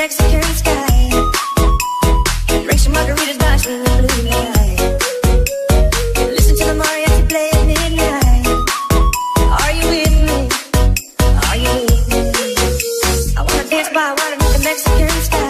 Mexican sky. Drink some margaritas, watching the blue light. Listen to the mariachi play at midnight. Are you with me? Are you with me? I wanna dance by water beneath the Mexican sky.